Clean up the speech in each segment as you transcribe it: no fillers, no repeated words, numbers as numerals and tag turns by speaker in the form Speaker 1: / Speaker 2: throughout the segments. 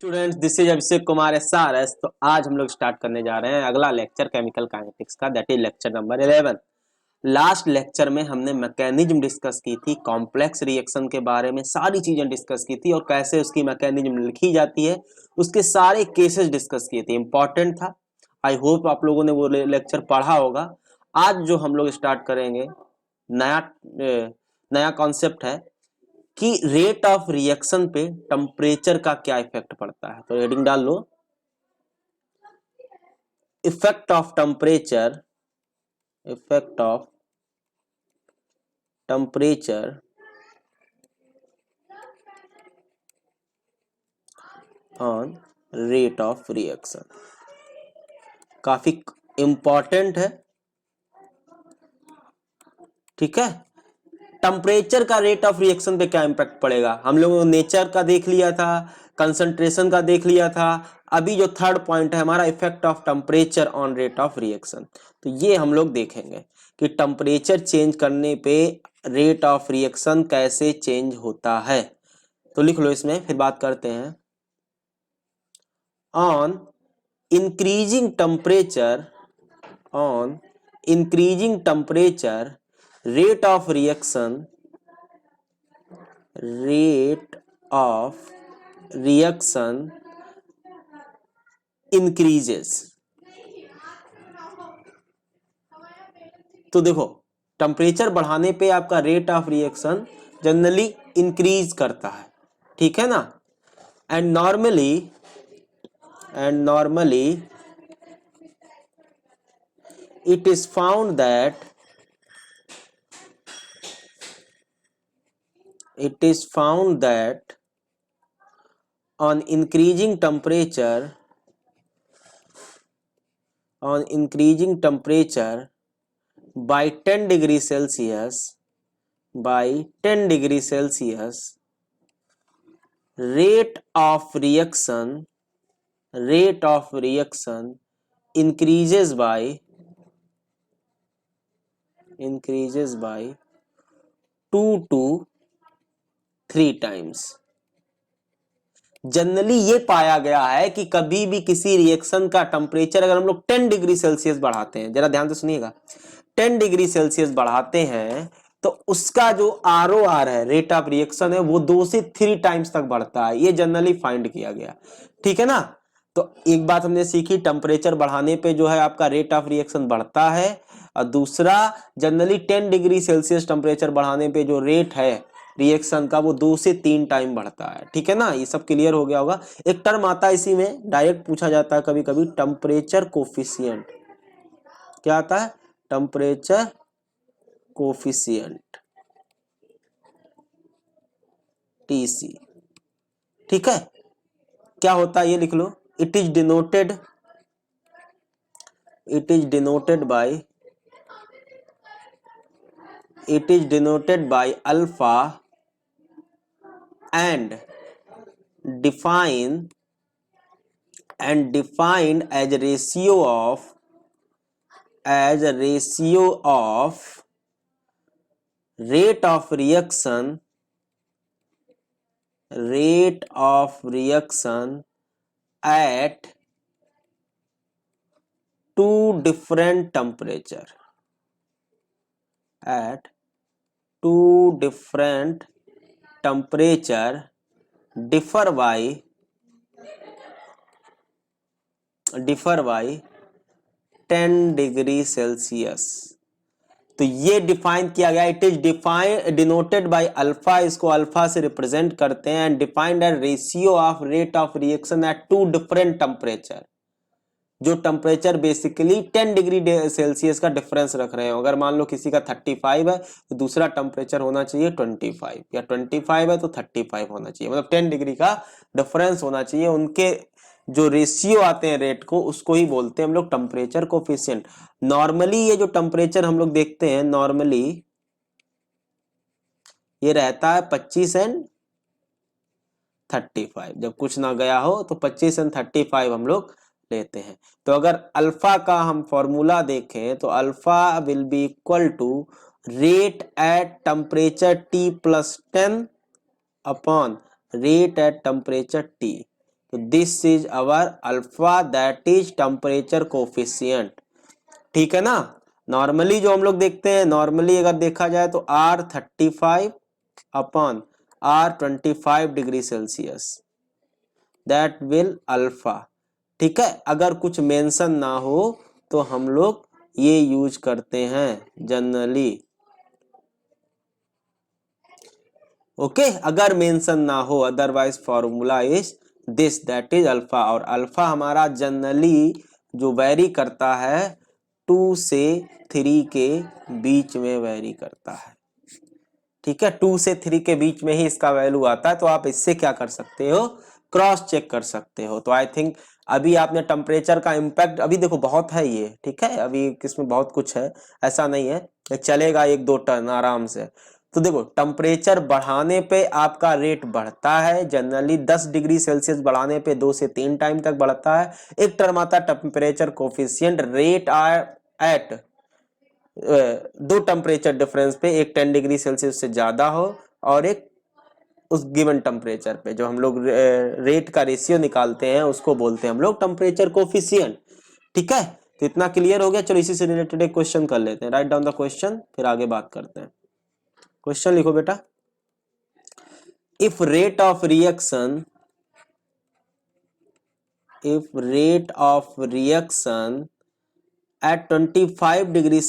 Speaker 1: Students, this is Abhishek Kumar SRS। तो आज हम लोग स्टार्ट करने जा रहे हैं अगला लेक्चर केमिकल काइनेटिक्स का, that is lecture number 11। Last lecture में हमने मैकेनिज्म डिस्कस की थी, कॉम्प्लेक्स रिएक्शन के बारे में सारी चीजें डिस्कस की थी और कैसे उसकी मैकेनिज्म लिखी जाती है, उसके सारे केसेस डिस्कस किए थे। इंपॉर्टेंट था। आई होप आप लोगों ने वो लेक्चर पढ़ा होगा। आज जो हम लोग स्टार्ट करेंगे नया कॉन्सेप्ट है कि रेट ऑफ रिएक्शन पे टेम्परेचर का क्या इफेक्ट पड़ता है। तो हेडिंग डाल लो, effect of temperature on rate of reaction. काफी इंपॉर्टेंट है, ठीक है। टेम्परेचर का रेट ऑफ रिएक्शन पे क्या इम्पैक्ट पड़ेगा, हम लोगों ने नेचर का देख लिया था, कंसंट्रेशन का देख लिया था। अभी जो थर्ड पॉइंट है हमारा, effect of temperature on rate of reaction. तो ये हम लोग देखेंगे कि टेम्परेचर चेंज करने पे रेट ऑफ रिएक्शन कैसे चेंज होता है। तो लिख लो इसमें, फिर बात करते हैं। On increasing temperature rate of reaction increases। तो देखो, टेम्परेचर बढ़ाने पे आपका rate of reaction generally increase करता है, ठीक है ना। And normally it is found that on increasing temperature by 10 degree Celsius rate of reaction increases by 2 to 3 times। Generally ये पाया गया है कि कभी भी किसी रिएक्शन का टेम्परेचर अगर हम लोग 10 डिग्री सेल्सियस बढ़ाते हैं, जरा ध्यान से सुनिएगा, 10 डिग्री सेल्सियस बढ़ाते हैं तो उसका जो ROR है, रेट ऑफ रिएक्शन है, वो 2 से 3 टाइम्स तक बढ़ता है। ये जनरली फाइंड किया गया, ठीक है ना। तो एक बात हमने सीखी, टेम्परेचर बढ़ाने पे जो है आपका रेट ऑफ रिएक्शन बढ़ता है, और दूसरा जनरली 10 डिग्री सेल्सियस टेम्परेचर बढ़ाने पे जो रेट है रिएक्शन का, वो 2 से 3 टाइम बढ़ता है, ठीक है ना। ये सब क्लियर हो गया होगा। एक टर्म आता है इसी में, डायरेक्ट पूछा जाता है कभी कभी, टेम्परेचर कोफिशिएंट। क्या आता है? टेम्परेचर कोफिशिएंट, TC, ठीक है। क्या होता है ये लिख लो। It is denoted by alpha and defined as a ratio of rate of reaction at two different temperature differ by 10 degree celsius. तो ये डिफाइन किया गया, it is denoted by alpha, इसको अल्फा से रिप्रेजेंट करते हैं, and defined as ratio of rate of reaction at two different temperature. जो temperature basically 10 degree celsius का डिफरेंस रख रहे हो। अगर मान लो किसी का 35 है तो दूसरा टेम्परेचर होना चाहिए 25, या 25 है तो 35 होना चाहिए, मतलब 10 डिग्री का डिफरेंस होना चाहिए। उनके जो रेशियो आते हैं रेट को, उसको ही बोलते हैं हम लोग टेम्परेचर कोफिशिएंट। नॉर्मली ये जो टेम्परेचर हम लोग देखते हैं, नॉर्मली ये रहता है 25 एंड 35। जब कुछ ना गया हो तो 25 एंड 35 हम लोग लेते हैं। तो अगर अल्फा का हम फॉर्मूला देखें तो alpha will be equal to rate at temperature T+10 upon rate at temperature T। तो this is our alpha, that is temperature coefficient. ठीक है ना। नॉर्मली जो हम लोग देखते हैं, नॉर्मली अगर देखा जाए तो R35 upon R25 degree Celsius, that will alpha. ठीक है, अगर कुछ मेंशन ना हो तो हम लोग ये यूज करते हैं जनरली। ओके, अगर मेंशन ना हो, otherwise formula is this, that is alpha. और अल्फा हमारा जनरली जो वेरी करता है 2 से 3 के बीच में वेरी करता है। ठीक है, 2 से 3 के बीच में ही इसका वैल्यू आता है। तो आप इससे क्या कर सकते हो, क्रॉस चेक कर सकते हो। तो आई थिंक अभी आपने टेम्परेचर का इम्पैक्ट, अभी देखो बहुत है ये, ठीक है, अभी इसमें बहुत कुछ है, ऐसा नहीं है, चलेगा 1-2 टर्न आराम से। तो देखो टेम्परेचर बढ़ाने पे आपका रेट बढ़ता है, जनरली 10 डिग्री सेल्सियस बढ़ाने पे 2 से 3 टाइम तक बढ़ता है। एक टर्म आता है temperature coefficient, rate R at दो टेम्परेचर डिफरेंस पे, एक 10 डिग्री सेल्सियस से ज्यादा हो और एक उस गिवन टेम्परेचर पे जो हम लोग रेट का रेशियो निकालते हैं उसको बोलते हैं हम लोग टेम्परेचर कोफिशिएंट। ठीक है, तो इतना क्लियर हो गया। चलो इसी से रिलेटेड एक क्वेश्चन कर लेते हैं। राइट डाउन द क्वेश्चन, फिर आगे बात करते हैं। क्वेश्चन लिखो बेटा। If rate of reaction at 25 degree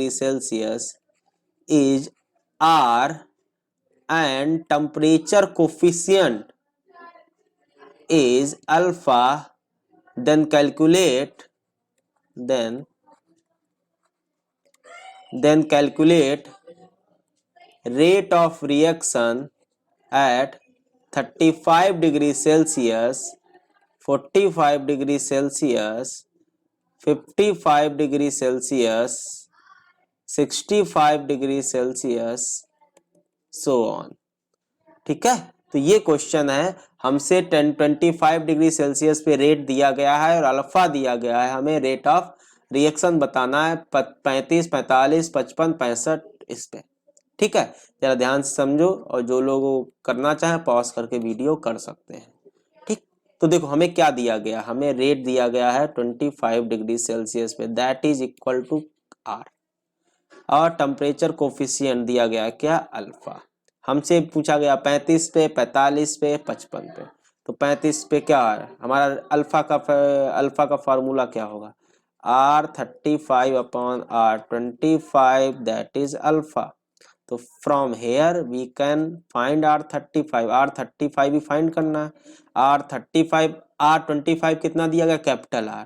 Speaker 1: Celsius is R and temperature coefficient is alpha, then calculate rate of reaction at 35 degree Celsius, 45 degree Celsius, 55 degree Celsius, 65 degree Celsius, so on. ठीक है, तो ये question है, हमसे 25 degree Celsius पे rate दिया गया है और अल्फा दिया गया है, हमें रेट ऑफ रिएक्शन बताना है 35, 45, 55, 65 इस पे। ठीक है, जरा ध्यान से समझो और जो लोग करना चाहें पॉज करके वीडियो कर सकते हैं। ठीक, तो देखो हमें क्या दिया गया, हमें रेट दिया गया है 25 डिग्री सेल्सियस पे, that is equal to R, और टेम्परेचर कोफिशिएंट दिया गया क्या, अल्फा। हमसे पूछा गया 35 पे, 45 पे, 55 पे। तो 35 पे क्या है हमारा अल्फा का फार्मूला क्या होगा, R35 upon R25, that is alpha. तो from here we can find R35 भी फाइंड करना है। R25 कितना दिया गया, कैपिटल R।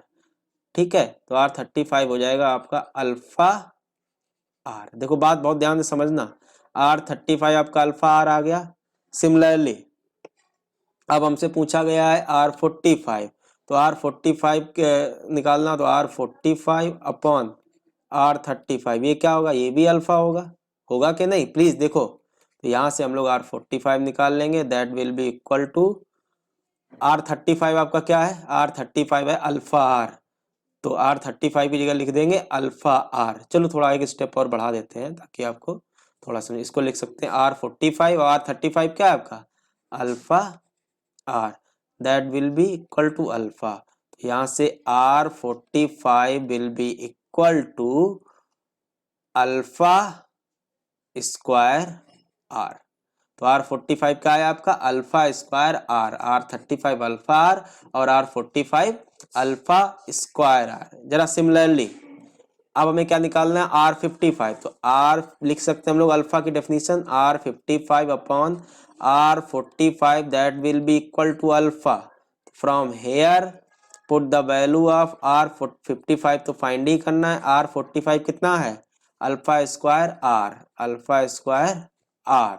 Speaker 1: ठीक है, तो R35 हो जाएगा आपका अल्फा R। देखो बात बहुत ध्यान से समझना, R35 आपका अल्फा R आ गया। सिमिलरली अब हमसे पूछा गया है R45, तो R45 निकालना, तो R45 अपॉन R35, ये क्या होगा, ये भी अल्फा होगा कि नहीं, प्लीज देखो। तो यहां से हम लोग R45 निकाल लेंगे, that will be equal to R35 आपका क्या है, R35 है अल्फा R, तो R35 की जगह लिख देंगे अल्फा R। चलो थोड़ा एक स्टेप और बढ़ा देते हैं ताकि आपको थोड़ा समझ, इसको लिख सकते हैं R45 और R35 क्या है आपका, alpha R, that will be equal to alpha. तो यहाँ से R45 will be equal to alpha square R। तो R45 क्या है आपका, alpha square R, R35 alpha R और R45 अल्फा स्क्वायर R। जरा सिमिलरली अब हमें क्या निकालना है, R55, तो R लिख सकते हैं हम लोग अल्फा की definition, R55 upon R45, that will be equal to alpha. From here put the value of R55, तो फाइंड ही करना है, R45 कितना है, alpha square R,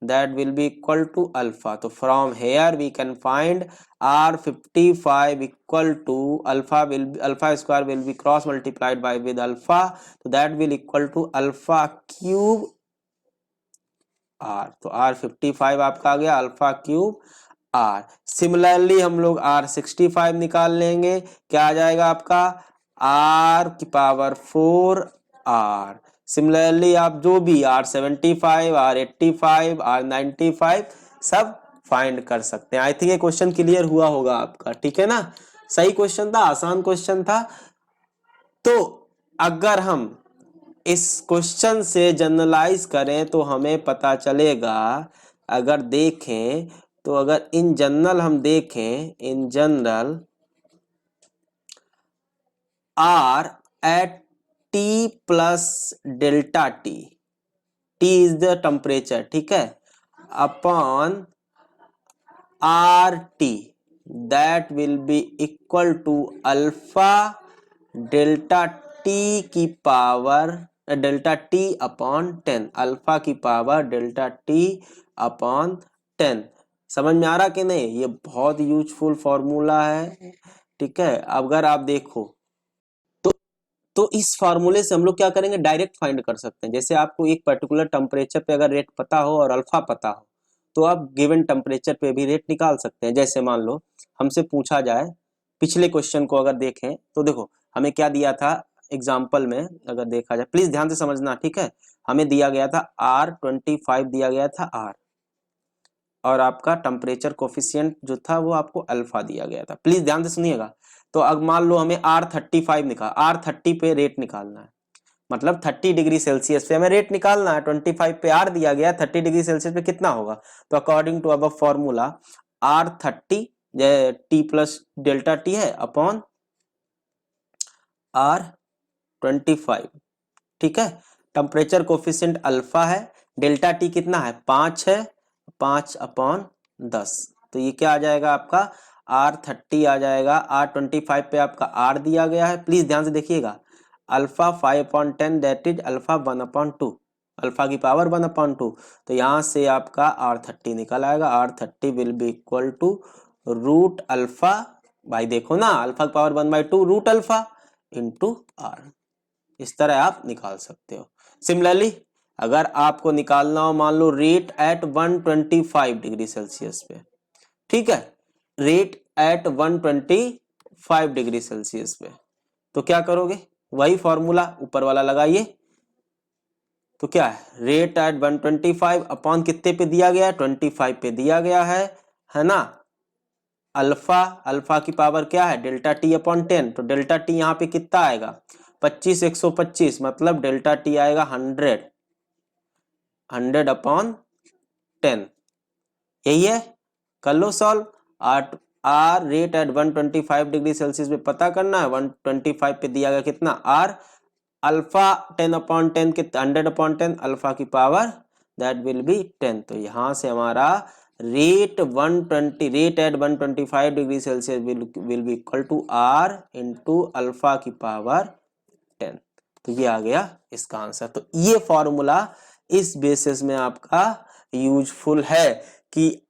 Speaker 1: that will be equal to alpha. तो from here we can find R55 equal to alpha square will be cross multiplied by with alpha, so that will equal to alpha cube R। तो R55 आपका आ गया alpha cube R। Similarly हम लोग R65 निकाल लेंगे, क्या आ जाएगा आपका, R की पावर 4 R। सिमिलरली आप जो भी R75, R85, R95 सब फाइंड कर सकते हैं। आई थिंक ये क्वेश्चन क्लियर हुआ होगा आपका, ठीक है ना। सही क्वेश्चन था, आसान क्वेश्चन था। तो अगर हम इस क्वेश्चन से जनरलाइज करें तो हमें पता चलेगा, अगर देखें तो अगर इन जनरल हम देखें, in general R at T plus delta T, T is the temperature, ठीक है, upon R T, that will be equal to alpha delta T की power delta T upon 10, alpha की पावर डेल्टा टी अपॉन 10। समझ में आ रहा कि नहीं? ये बहुत यूजफुल फॉर्मूला है, ठीक है। अगर आप देखो तो इस फार्मूले से हम लोग क्या करेंगे, डायरेक्ट फाइंड कर सकते हैं। जैसे आपको एक पर्टिकुलर टेम्परेचर पे अगर रेट पता हो और अल्फा पता हो, तो आप गिवन टेम्परेचर पे भी रेट निकाल सकते हैं। जैसे मान लो हमसे पूछा जाए, पिछले क्वेश्चन को अगर देखें तो देखो हमें क्या दिया था एग्जाम्पल में, अगर देखा जाए, प्लीज ध्यान से समझना, ठीक है। हमें दिया गया था R25 दिया गया था R, और आपका टेम्परेचर कोफिशिएंट जो था वो आपको अल्फा दिया गया था। प्लीज ध्यान से सुनिएगा। तो अब मान लो हमें R35 R30 पे रेट निकालना है, मतलब 30 डिग्री सेल्सियस पे हमें रेट निकालना है। 25 पे R दिया गया, 30 डिग्री सेल्सियस पे कितना होगा? तो अकॉर्डिंग टू अब formula R30 T plus delta T है अपॉन R25, ठीक है। टेम्परेचर कोफिशिएंट अल्फा है, डेल्टा टी कितना है? 5 है, 5 अपॉन 10, तो ये क्या आ जाएगा आपका R30 आ जाएगा। R25 पे आपका R दिया गया है, प्लीज ध्यान से देखिएगा, alpha 5/10 that is alpha 1/2, alpha की पावर 1/2। तो यहाँ से आपका R30 निकल आएगा। R30 will be equal to root alpha, भाई देखो ना, अल्फा की power 1/2 root alpha into R। इस तरह आप निकाल सकते हो। सिमिलरली अगर आपको निकालना हो मान लो रेट एट 125 डिग्री सेल्सियस पे, ठीक है, रेट एट 125 डिग्री सेल्सियस पे, तो क्या करोगे? वही फॉर्मूला ऊपर वाला लगाइए। तो क्या है, रेट एट 125 अपॉन कितने पे दिया गया है? 25 पे दिया गया है ना। अल्फा, अल्फा की पावर क्या है? डेल्टा टी अपॉन 10, तो डेल्टा टी यहाँ पे कितना आएगा? 25 125, मतलब डेल्टा टी आएगा 100 अपॉन 10। यही है, कर लो solve. R rate at 125 degree Celsius पे पता करना है, 125 पे दिया गया कितना? आर, अल्फा 10/10 के 100/10, अल्फा की पावर दैट विल बी 10। तो यहां से हमारा rate at 125 degree celsius will be equal to R into alpha की पावर 10। तो ये आ गया इसका आंसर। तो ये फॉर्मूला इस बेसिस में आपका यूजफुल है कि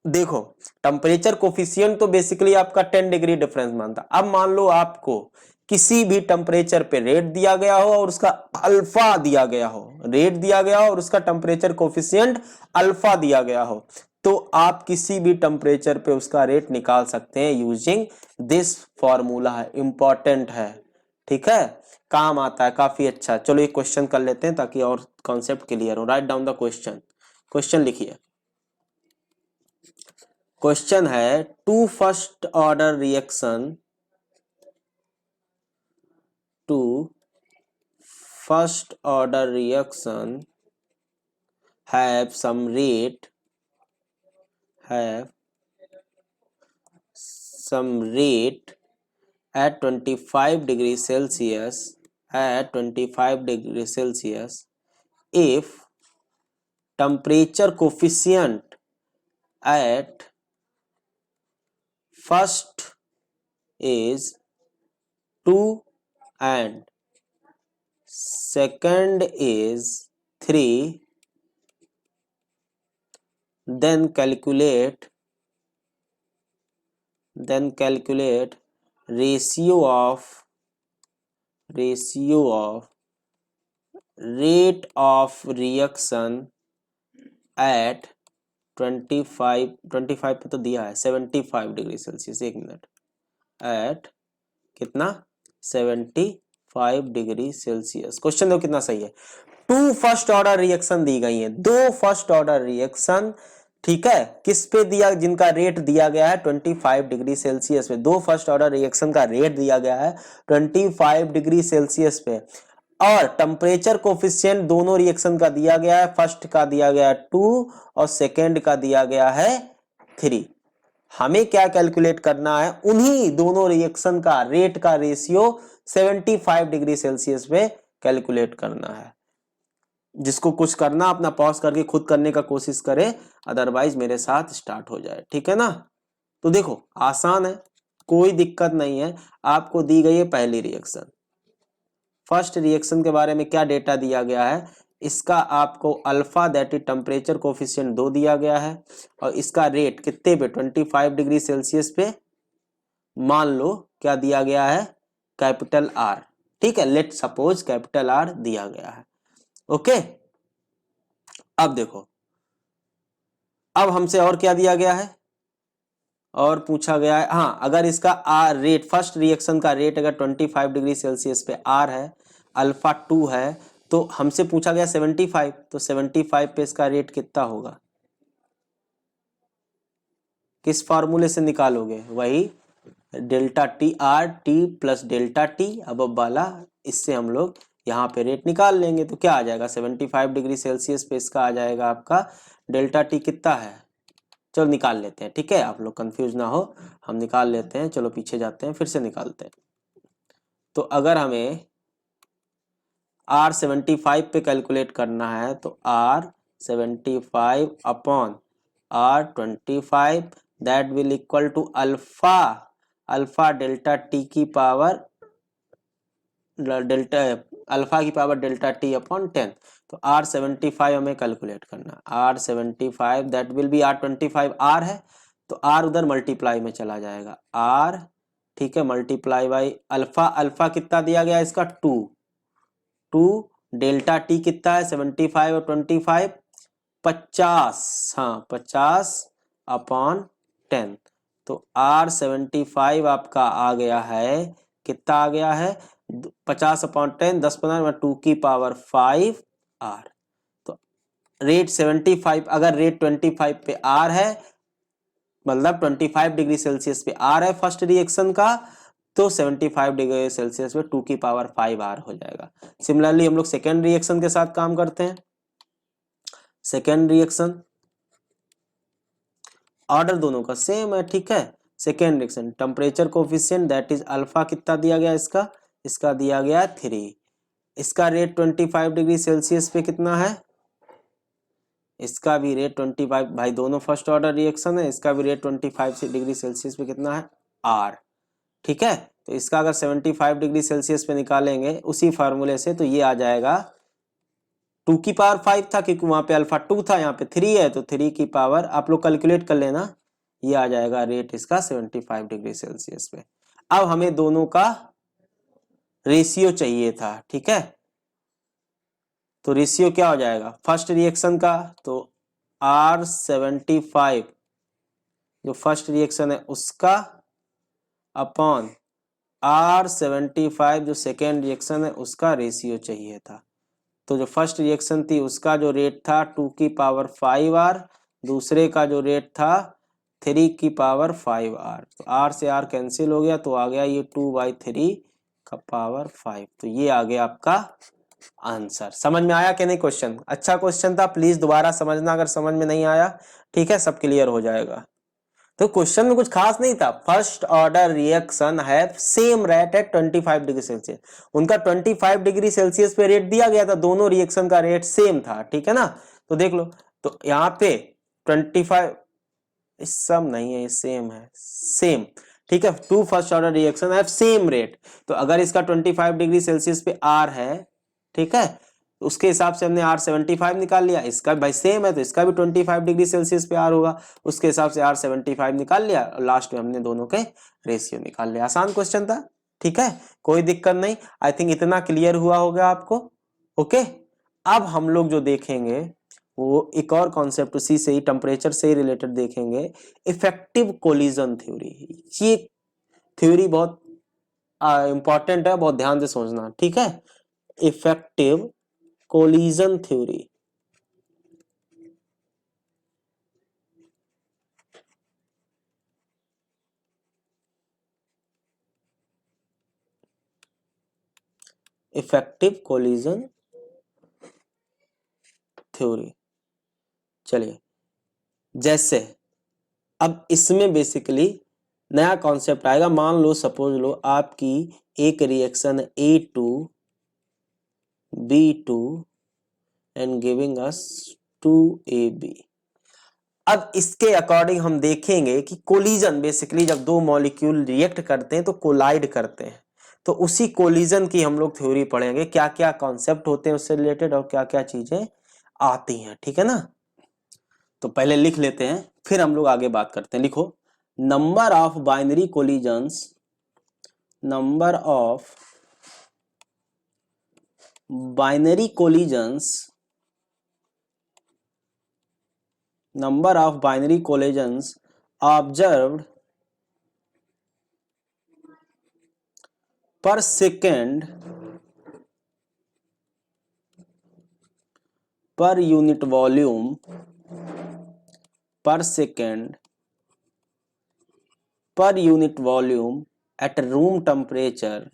Speaker 1: देखो टेम्परेचर कोफिशिएंट तो बेसिकली आपका 10 डिग्री डिफरेंस मानता। अब मान लो आपको किसी भी टेम्परेचर पे रेट दिया गया हो और उसका अल्फा दिया गया हो, रेट दिया गया हो और उसका टेम्परेचर कोफिशिएंट अल्फा दिया गया हो, तो आप किसी भी टेम्परेचर पे उसका रेट निकाल सकते हैं यूजिंग दिस फॉर्मूला। है, इंपॉर्टेंट है, ठीक है, काम आता है काफी अच्छा। चलो एक क्वेश्चन कर लेते हैं ताकि और कॉन्सेप्ट क्लियर हो। Write down the question. Question लिखिए। क्वेश्चन है two first order reaction have some rate at 25 degrees Celsius if temperature coefficient at first is 2 and second is 3, then calculate ratio of rate of reaction at 25 पे तो दिया है 75 degree Celsius. एक minute, eight कितना? 75 degree Celsius. Question देखो कितना सही है। टू फर्स्ट ऑर्डर रिएक्शन दी गई है, दो फर्स्ट ऑर्डर रिएक्शन, ठीक है, किस पे दिया, जिनका रेट दिया गया है 25 डिग्री सेल्सियस पे। दो फर्स्ट ऑर्डर रिएक्शन का रेट दिया गया है 25 डिग्री सेल्सियस पे, और टेम्परेचर कोफिशिएंट दोनों रिएक्शन का दिया गया है, फर्स्ट का दिया गया है 2 और सेकेंड का दिया गया है 3। हमें क्या कैलकुलेट करना है, उन्हीं दोनों रिएक्शन का रेट का रेशियो 75 डिग्री सेल्सियस पे कैलकुलेट करना है। जिसको कुछ करना अपना पॉज करके खुद करने का कोशिश करे, अदरवाइज मेरे साथ स्टार्ट हो जाए, ठीक है ना। तो देखो आसान है, कोई दिक्कत नहीं है। आपको दी गई है पहली रिएक्शन, फर्स्ट रिएक्शन के बारे में क्या डेटा दिया गया है, इसका आपको alpha that is temperature coefficient 2 दिया गया है, और इसका रेट कितने पे 25 डिग्री सेल्सियस पे, मान लो क्या दिया गया है कैपिटल आर, ठीक है, लेट सपोज कैपिटल आर दिया गया है। ओके, अब देखो, अब हमसे और क्या दिया गया है, और पूछा गया है, हाँ अगर इसका आर रेट, फर्स्ट रिएक्शन का रेट अगर 25 डिग्री सेल्सियस पे आर है, अल्फा 2 है, तो हमसे पूछा गया 75, तो 75 पे इसका रेट कितना होगा, किस फार्मूले से निकालोगे, वही delta T R T plus delta T अब वाला, इससे हम लोग यहाँ पे रेट निकाल लेंगे। तो क्या आ जाएगा 75 डिग्री सेल्सियस पे इसका आ जाएगा आपका डेल्टा टी कितना है, चलो निकाल लेते हैं, ठीक है, आप लोग कंफ्यूज ना हो, हम निकाल लेते हैं, चलो पीछे जाते हैं फिर से निकालते हैं। तो अगर हमें आर 75 पे कैलकुलेट करना है, तो R 75 upon R 25 that will equal to alpha, alpha delta T की पावर डेल्टा, अल्फा की पावर डेल्टा टी अपॉन 10। तो आर 75 हमें कैलकुलेट करना, R 75 that will be R 25 R है, तो आर उधर मल्टीप्लाई में चला जाएगा, आर ठीक है मल्टीप्लाई बाई अल्फा, अल्फा कितना दिया गया इसका 2 डेल्टा टी कितना है 75 और 25 50, हाँ 50 अपॉन 10। तो आर 75 आपका आ गया है, कितना आ गया है 50 अपॉन 10, 10 15 2 की पावर 5 आर। तो रेट 75, अगर रेट 25 पे आर है, मतलब 25 डिग्री सेल्सियस पे आर है फर्स्ट रिएक्शन का, तो 75 डिग्री सेल्सियस पे 2 की पावर 5 आर हो जाएगा। सिमिलरली हम लोग सेकेंड रिएक्शन के साथ काम करते हैं। सेकेंड रिएक्शन ऑर्डर दोनों का सेम है, ठीक है। Second reaction temperature coefficient that is alpha कितना दिया गया इसका, इसका दिया गया 3, इसका रेट 25 डिग्री सेल्सियस पे कितना है, इसका भी रेट 25, भाई दोनों फर्स्ट ऑर्डर रिएक्शन है, इसका भी रेट 25 डिग्री सेल्सियस पे कितना है आर, ठीक है। तो इसका अगर 75 डिग्री सेल्सियस पे निकालेंगे उसी फार्मूले से, तो ये आ जाएगा 2 की पावर 5 था, क्योंकि वहां पे अल्फा 2 था, यहाँ पे 3 है, तो 3 की पावर आप लोग कैलकुलेट कर लेना, ये आ जाएगा रेट इसका 75 डिग्री सेल्सियस पे। अब हमें दोनों का रेशियो चाहिए था, ठीक है। तो रेशियो क्या हो जाएगा फर्स्ट रिएक्शन का, तो R75 जो फर्स्ट रिएक्शन है उसका अपॉन R75 जो सेकेंड रिएक्शन है उसका रेशियो चाहिए था। तो जो फर्स्ट रिएक्शन थी उसका जो रेट था 2 की पावर 5 आर, दूसरे का जो रेट था 3 की पावर 5 आर, तो आर से आर कैंसिल हो गया, तो आ गया ये 2/3 का पावर 5। तो ये आ गया आपका आंसर। समझ में आया कि नहीं क्वेश्चन, अच्छा क्वेश्चन था, प्लीज दोबारा समझना अगर समझ में नहीं आया, ठीक है, सब क्लियर हो जाएगा। तो क्वेश्चन में कुछ खास नहीं था, फर्स्ट ऑर्डर रिएक्शन है same rate at 25 degree celsius, उनका 25 डिग्री सेल्सियस पे रेट दिया गया था, दोनों रिएक्शन का रेट सेम था, ठीक है ना। तो देख लो, तो यहाँ पे 25 सब नहीं है, सेम है, सेम, ठीक है, टू फर्स्ट ऑर्डर रिएक्शन है सेम रेट। तो अगर इसका 25 डिग्री सेल्सियस पे आर है, ठीक है, उसके हिसाब से हमने R75 निकाल लिया, इसका भाई सेम है तो इसका भी 25 डिग्री सेल्सियस पे आर होगा, उसके हिसाब से R75 निकाल लिया, और लास्ट में हमने दोनों के रेशियो निकाल लिया। आसान क्वेश्चन था, ठीक है, कोई दिक्कत नहीं। आई थिंक इतना क्लियर हुआ होगा आपको। ओके, अब हम लोग जो देखेंगे वो एक और कॉन्सेप्ट उसी से ही, टेम्परेचर से ही रिलेटेड देखेंगे, इफेक्टिव कोलिजन थ्योरी। ये थ्योरी बहुत इंपॉर्टेंट है, बहुत ध्यान से समझना, ठीक है। Effective collision theory, effective collision theory. चलिए, जैसे अब इसमें बेसिकली नया कॉन्सेप्ट आएगा। मान लो, सपोज लो आपकी एक reaction A2 B2 and giving us 2AB। अब इसके अकॉर्डिंग हम देखेंगे कि कोलिजन बेसिकली जब दो मॉलिक्यूल रिएक्ट करते हैं तो कोलाइड करते हैं, तो उसी कोलिजन की हम लोग थ्योरी पढ़ेंगे, क्या क्या कॉन्सेप्ट होते हैं उससे रिलेटेड और क्या क्या चीजें आती हैं। ठीक है ना, तो पहले लिख लेते हैं फिर हम लोग आगे बात करते हैं। लिखो, number of binary collisions, number of binary collisions, number of binary collisions observed per second per unit volume per second per unit volume at room temperature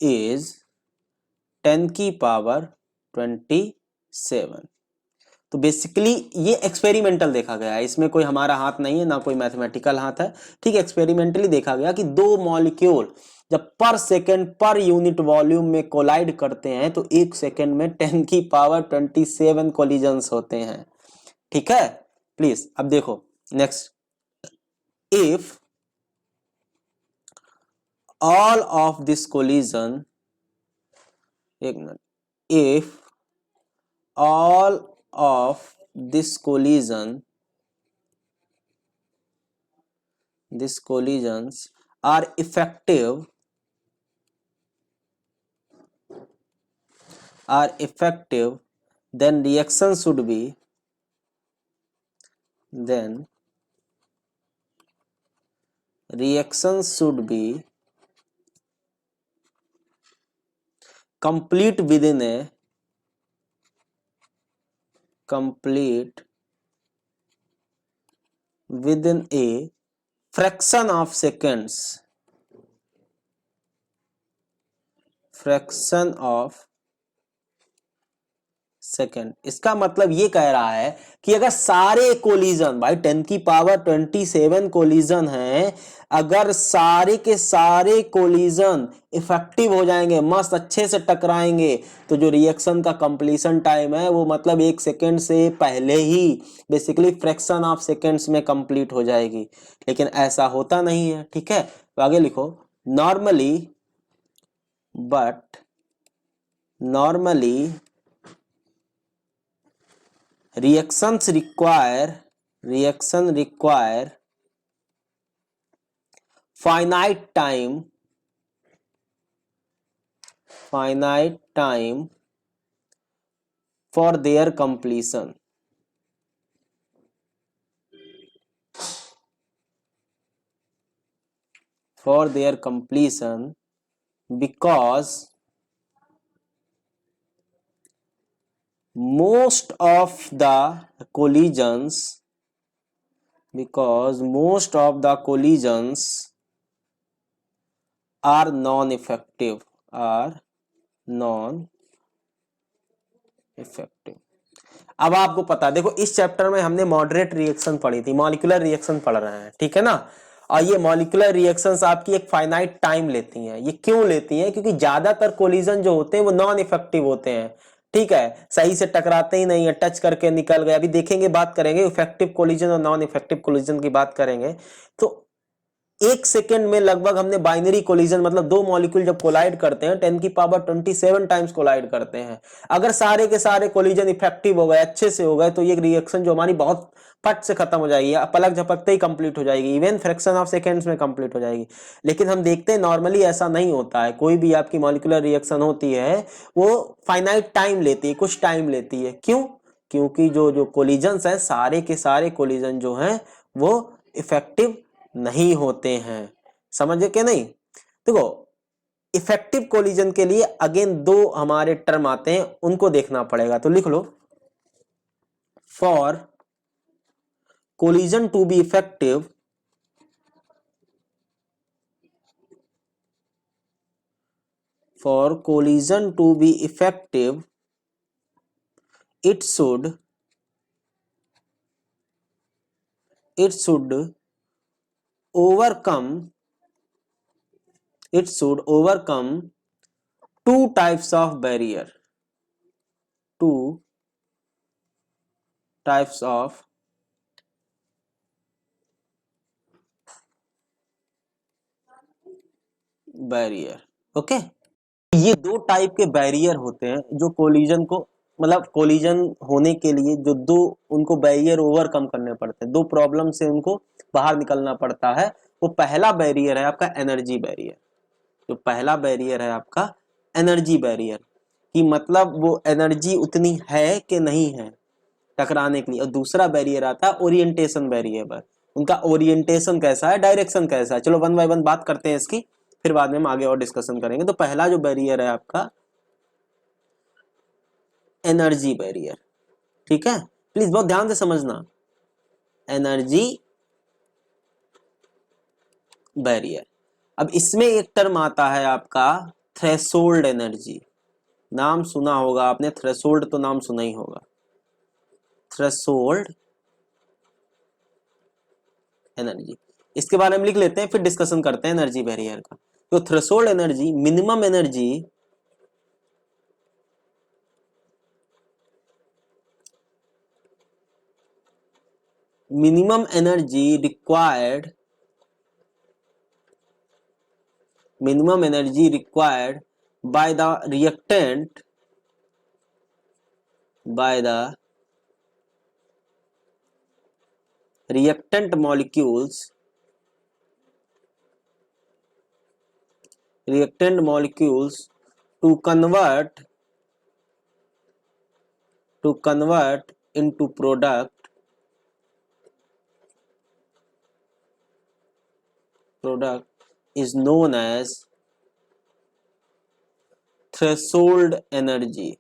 Speaker 1: is 10 की पावर 27। तो बेसिकली ये एक्सपेरिमेंटल देखा गया है, इसमें कोई हमारा हाथ नहीं है, ना कोई मैथमेटिकल हाथ है। ठीक है, एक्सपेरिमेंटली देखा गया कि दो मॉलिक्यूल जब पर सेकेंड पर यूनिट वॉल्यूम में कोलाइड करते हैं तो एक सेकेंड में 10 की पावर 27 कोलिजन्स होते हैं। ठीक है, प्लीज अब देखो next, if all of this collision, एक minute, if all of this collisions are effective then reaction should be complete within a fraction of seconds, इसका मतलब ये कह रहा है कि अगर सारे कोलिजन, भाई 10 की पावर 27 कोलिजन हैं, अगर सारे के सारे कोलिजन इफेक्टिव हो जाएंगे, मस्त अच्छे से टकराएंगे, तो जो रिएक्शन का कंप्लीशन टाइम है वो मतलब एक सेकेंड से पहले ही बेसिकली फ्रैक्शन ऑफ सेकेंड्स में कंप्लीट हो जाएगी। लेकिन ऐसा होता नहीं है। ठीक है, तो आगे लिखो, normally reaction require finite time for their completion, because most of the collisions are non-effective, अब आपको पता, देखो इस चैप्टर में हमने मॉडरेट रिएक्शन पढ़ी थी, मॉलिक्यूलर रिएक्शन पढ़ रहे हैं। ठीक है ना, और ये मॉलिक्यूलर रिएक्शंस आपकी एक फाइनाइट टाइम लेती हैं। ये क्यों लेती हैं? क्योंकि ज्यादातर कोलिजन जो होते हैं वो नॉन इफेक्टिव होते हैं। ठीक है, सही से टकराते ही नहीं है, टच करके निकल गए। अभी देखेंगे, बात करेंगे इफेक्टिव कोलिजन और नॉन इफेक्टिव कोलिजन की बात करेंगे। तो एक सेकेंड में लगभग हमने बाइनरी कोलिजन, मतलब दो मॉलिक्यूल जब कोलाइड करते हैं 10 की पावर 27 टाइम्स कोलाइड करते हैं, अगर सारे के सारे कोलिजन इफेक्टिव हो गए, अच्छे से हो गए, तो ये रिएक्शन जो हमारी बहुत फट से खत्म हो जाएगी, पलक झपकते ही कंप्लीट हो जाएगी, इवन फ्रैक्शन ऑफ सेकेंड्स में कंप्लीट हो जाएगी। लेकिन हम देखते हैं नॉर्मली ऐसा नहीं होता है। कोई भी आपकी मॉलिक्यूलर रिएक्शन होती है वो फाइनाइट टाइम लेती है, कुछ टाइम लेती है। क्यों? क्योंकि जो कोलिजन्स हैं, सारे के सारे कोलिजन जो हैं वो इफेक्टिव नहीं होते हैं। समझे कि नहीं? देखो, इफेक्टिव कोलिजन के लिए अगेन दो हमारे टर्म आते हैं, उनको देखना पड़ेगा। तो लिख लो, for collision to be effective, for collision to be effective, it should overcome two types of barrier. Two types of barrier. Okay, ये दो टाइप के बैरियर होते हैं जो कोलिजन को, मतलब कोलिजन होने के लिए जो दो उनको बैरियर ओवरकम करने पड़ते हैं, दो प्रॉब्लम से उनको बाहर निकलना पड़ता है। वो पहला बैरियर है आपका एनर्जी बैरियर। जो पहला बैरियर है आपका एनर्जी बैरियर, कि मतलब वो एनर्जी उतनी है कि नहीं है टकराने के लिए। और दूसरा बैरियर आता है ओरिएंटेशन बैरियर। उनका ओरिएंटेशन कैसा है, डायरेक्शन कैसा है। चलो वन बाय वन बात करते हैं इसकी, फिर बाद में हम आगे और डिस्कशन करेंगे। तो पहला जो बैरियर है आपका एनर्जी बैरियर, ठीक है, प्लीज बहुत ध्यान से समझना। Energy barrier. अब इसमें एक टर्म आता है आपका थ्रेशोल्ड एनर्जी। नाम सुना होगा आपने, थ्रेशोल्ड तो नाम सुना ही होगा। थ्रेशोल्ड एनर्जी, इसके बारे में लिख लेते हैं, फिर डिस्कशन करते हैं एनर्जी बैरियर का। तो threshold energy, minimum energy required by the reactant molecules to convert into product is known as threshold energy.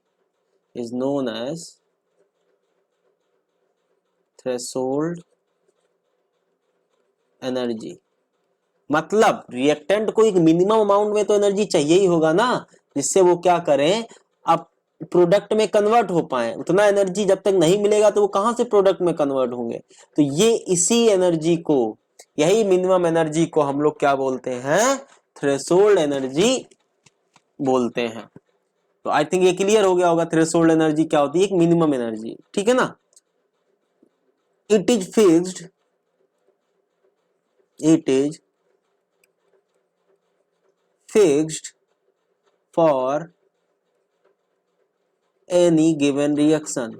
Speaker 1: मतलब रिएक्टेंट को एक मिनिमम अमाउंट में तो एनर्जी चाहिए ही होगा ना, जिससे वो क्या करें, अब प्रोडक्ट में कन्वर्ट हो पाए। उतना एनर्जी जब तक नहीं मिलेगा तो वो कहां से प्रोडक्ट में कन्वर्ट होंगे। तो ये इसी एनर्जी को, यही मिनिमम एनर्जी को हम लोग क्या बोलते हैं, थ्रेशोल्ड एनर्जी बोलते हैं। तो आई थिंक ये क्लियर हो गया होगा थ्रेशोल्ड एनर्जी क्या होती है, एक मिनिमम एनर्जी, ठीक है ना। It is fixed for any given reaction।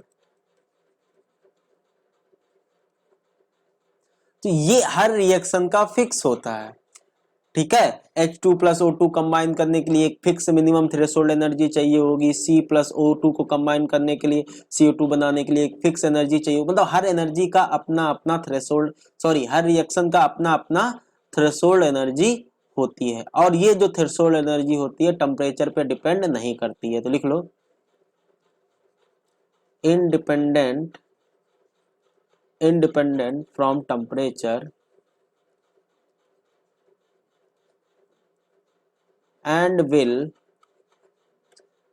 Speaker 1: तो ये हर रिएक्शन का फिक्स होता है, ठीक है। H2 प्लस O2 कंबाइन करने के लिए एक फिक्स मिनिमम थ्रेशोल्ड एनर्जी चाहिए होगी। C प्लस O2 को कंबाइन करने के लिए, CO2 बनाने के लिए एक फिक्स एनर्जी चाहिए। मतलब हर एनर्जी का अपना अपना थ्रेशोल्ड, सॉरी हर रिएक्शन का अपना अपना थ्रेशोल्ड एनर्जी होती है। और ये जो थ्रेशोल्ड एनर्जी होती है टेम्परेचर पे डिपेंड नहीं करती है। तो लिख लो independent from temperature and will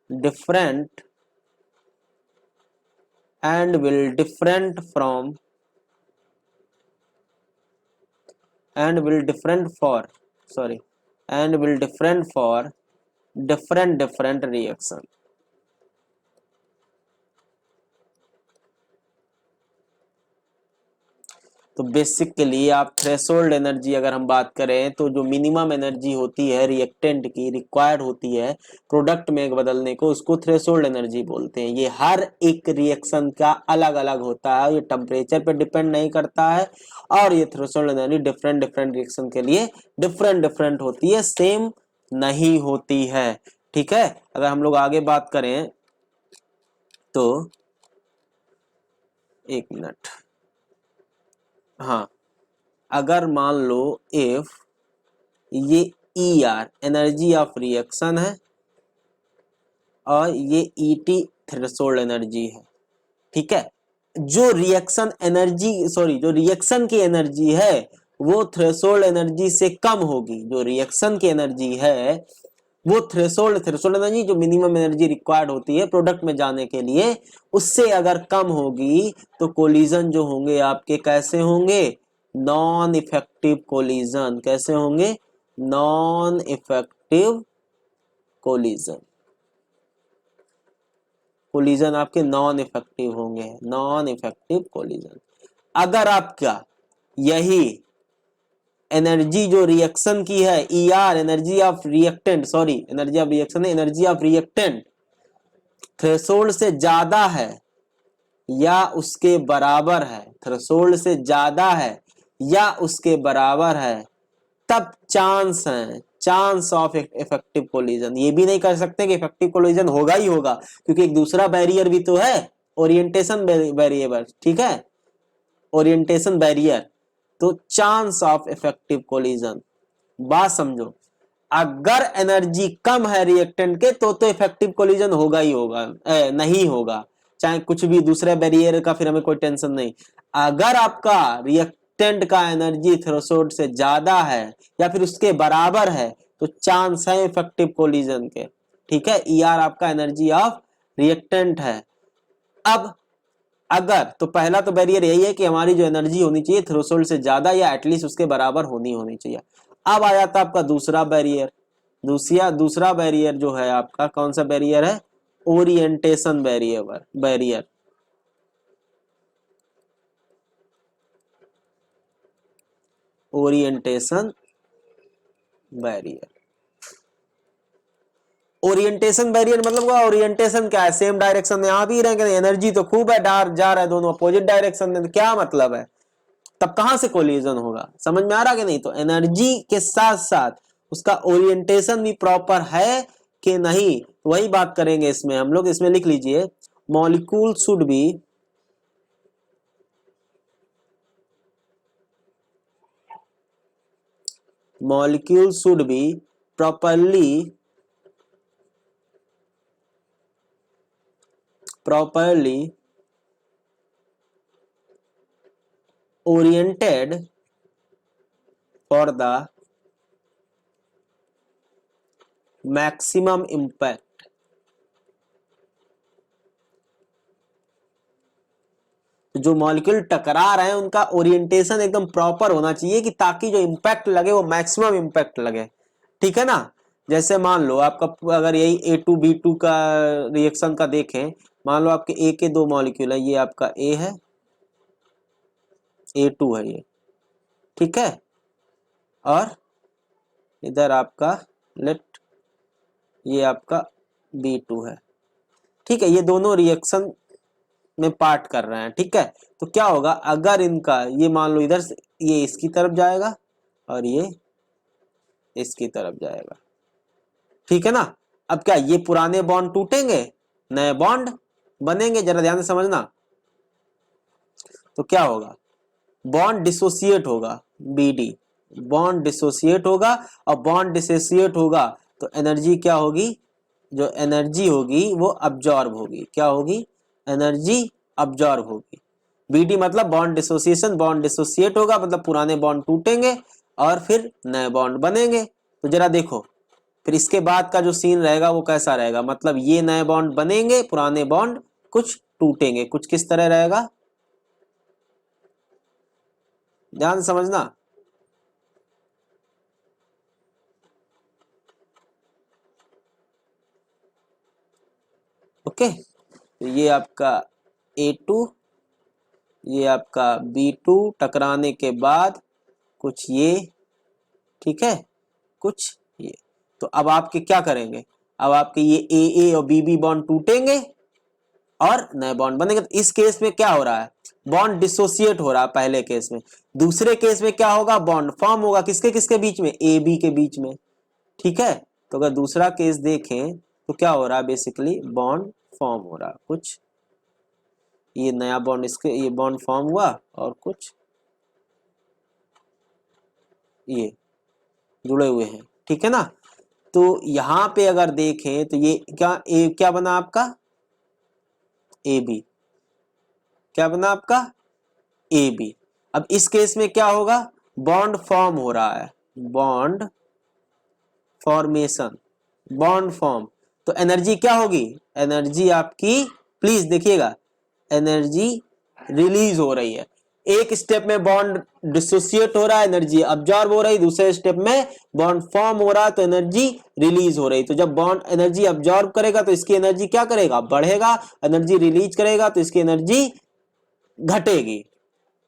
Speaker 1: different for different reaction। तो बेसिकली आप थ्रेशोल्ड एनर्जी अगर हम बात करें तो जो मिनिमम एनर्जी होती है रिएक्टेंट की, रिक्वायर्ड होती है प्रोडक्ट में बदलने को, उसको थ्रेशोल्ड एनर्जी बोलते हैं। ये हर एक रिएक्शन का अलग अलग होता है, ये टेम्परेचर पे डिपेंड नहीं करता है। और ये थ्रेशोल्ड एनर्जी डिफरेंट रिएक्शन के लिए डिफरेंट होती है, सेम नहीं होती है, ठीक है। अगर हम लोग आगे बात करें तो एक मिनट, हाँ, अगर मान लो इफ ये ER एनर्जी ऑफ रिएक्शन है और ये ET थ्रेशोल्ड एनर्जी है, ठीक है। जो रिएक्शन एनर्जी, सॉरी जो रिएक्शन की एनर्जी है वो थ्रेशोल्ड एनर्जी से कम होगी। जो रिएक्शन की एनर्जी है वो थ्रेशोल्ड थ्रेशोल्ड एनर्जी जो मिनिमम एनर्जी रिक्वायर्ड होती है प्रोडक्ट में जाने के लिए, उससे अगर कम होगी तो कोलिजन जो होंगे आपके कैसे होंगे, नॉन इफेक्टिव कोलिजन। कैसे होंगे, नॉन इफेक्टिव कोलिजन। कोलिजन आपके नॉन इफेक्टिव होंगे, नॉन इफेक्टिव कोलिजन। अगर आपका यही एनर्जी जो रिएक्शन की है, E R energy of reactant, sorry energy of reaction, energy of reactant threshold से ज्यादा है या उसके बराबर है, थ्रेशोल्ड से ज्यादा है या उसके बराबर है, तब चांस है, चांस ऑफ इफेक्टिव कोलिजन। ये भी नहीं कर सकते कि इफेक्टिव कोलिजन होगा ही होगा, क्योंकि एक दूसरा बैरियर भी तो है, ओरिएंटेशन बैरियर, ठीक है, ओरिएंटेशन बैरियर। तो चांस ऑफ इफेक्टिव कोलिजन, बात समझो, अगर एनर्जी कम है रिएक्टेंट के तो इफेक्टिव कोलिजन होगा ही होगा, नहीं होगा चाहे कुछ भी दूसरे बैरियर का, फिर हमें कोई टेंशन नहीं। अगर आपका रिएक्टेंट का एनर्जी थ्रेशोल्ड से ज्यादा है या फिर उसके बराबर है तो चांस है इफेक्टिव कोलिजन के, ठीक है। ई आर आपका एनर्जी ऑफ रिएक्टेंट है। अब अगर तो पहला तो बैरियर यही है कि हमारी जो एनर्जी होनी चाहिए थ्रेशोल्ड से ज्यादा या एटलीस्ट उसके बराबर होनी चाहिए। अब आ जाता आपका दूसरा बैरियर। दूसरा बैरियर जो है आपका कौन सा बैरियर है, orientation barrier. Orientation barrier, orientation barrier मतलब ओरिएंटेशन क्या है, सेम डायरेक्शन में यहां भी रहेंगे, एनर्जी तो खूब है, जा रहा है दोनों अपोजिट डायरेक्शन में, तो क्या मतलब है, तब कहां से कोलिजन होगा, समझ में आ रहा कि नहीं। तो एनर्जी के साथ साथ उसका ओरिएंटेशन भी प्रॉपर है कि नहीं, वही बात करेंगे इसमें हम लोग। इसमें लिख लीजिए, molecule should be properly oriented for the maximum impact। जो मॉलिक्यूल टकरा रहे हैं उनका ओरिएंटेशन एकदम प्रॉपर होना चाहिए कि ताकि जो इम्पैक्ट लगे वो मैक्सिमम इम्पैक्ट लगे, ठीक है ना। जैसे मान लो आपका अगर यही A2B2 का रिएक्शन का देखें, मान लो आपके ए के दो मॉलिक्यूल है, ये आपका ए है, A2 है ये, ठीक है, और इधर आपका लेट ये आपका B2 है, ठीक है। ये दोनों रिएक्शन में पार्ट कर रहे हैं, ठीक है। तो क्या होगा, अगर इनका ये मान लो इधर से ये इसकी तरफ जाएगा और ये इसकी तरफ जाएगा, ठीक है ना। अब क्या ये पुराने बॉन्ड टूटेंगे, नए बॉन्ड बनेंगे, जरा ध्यान से समझना। तो क्या होगा, बॉन्ड डिसोसिएट होगा, BD बॉन्ड डिसोसिएट होगा, और बॉन्ड डिसोसिएट होगा तो एनर्जी क्या होगी, जो एनर्जी होगी वो अब्जॉर्ब होगी। क्या होगी, एनर्जी अब्जॉर्ब होगी। BD मतलब बॉन्ड डिसोसिएशन, बॉन्ड डिसोसिएट होगा मतलब पुराने बॉन्ड टूटेंगे और फिर नए बॉन्ड बनेंगे। तो जरा देखो फिर इसके बाद का जो सीन रहेगा वो कैसा रहेगा, मतलब ये नए बॉन्ड बनेंगे, पुराने बॉन्ड कुछ टूटेंगे, कुछ किस तरह रहेगा, ध्यान समझना। ओके, तो ये आपका A2, ये आपका B2 टकराने के बाद कुछ ये, ठीक है, कुछ ये। तो अब आपके क्या करेंगे, अब आपके ये AA और BB बॉन्ड टूटेंगे और नए बॉन्ड बनेंगे। तो इस केस में क्या हो रहा है, बॉन्ड डिसोसिएट हो रहा है पहले केस में। दूसरे केस में क्या होगा, बॉन्ड फॉर्म होगा, किसके किसके बीच में, AB के बीच में, ठीक है। तो अगर दूसरा केस देखें तो क्या हो रहा है, बेसिकली बॉन्ड फॉर्म हो रहा है, कुछ ये नया बॉन्ड इसके ये बॉन्ड फॉर्म हुआ और कुछ ये जुड़े हुए हैं, ठीक है ना। तो यहां पे अगर देखें तो ये क्या बना आपका, AB, क्या बना आपका, AB। अब इस केस में क्या होगा, बॉन्ड फॉर्म हो रहा है, बॉन्ड फॉर्मेशन, बॉन्ड फॉर्म, तो एनर्जी क्या होगी, एनर्जी आपकी, प्लीज देखिएगा, एनर्जी रिलीज हो रही है। एक स्टेप में बॉन्ड डिसोसिएट हो रहा है, एनर्जी अब्जॉर्ब हो रही, दूसरे स्टेप में बॉन्ड फॉर्म हो रहा है तो एनर्जी रिलीज हो रही। तो जब बॉन्ड एनर्जी अब्जॉर्ब करेगा तो इसकी एनर्जी क्या करेगा, बढ़ेगा, एनर्जी रिलीज करेगा तो इसकी एनर्जी घटेगी।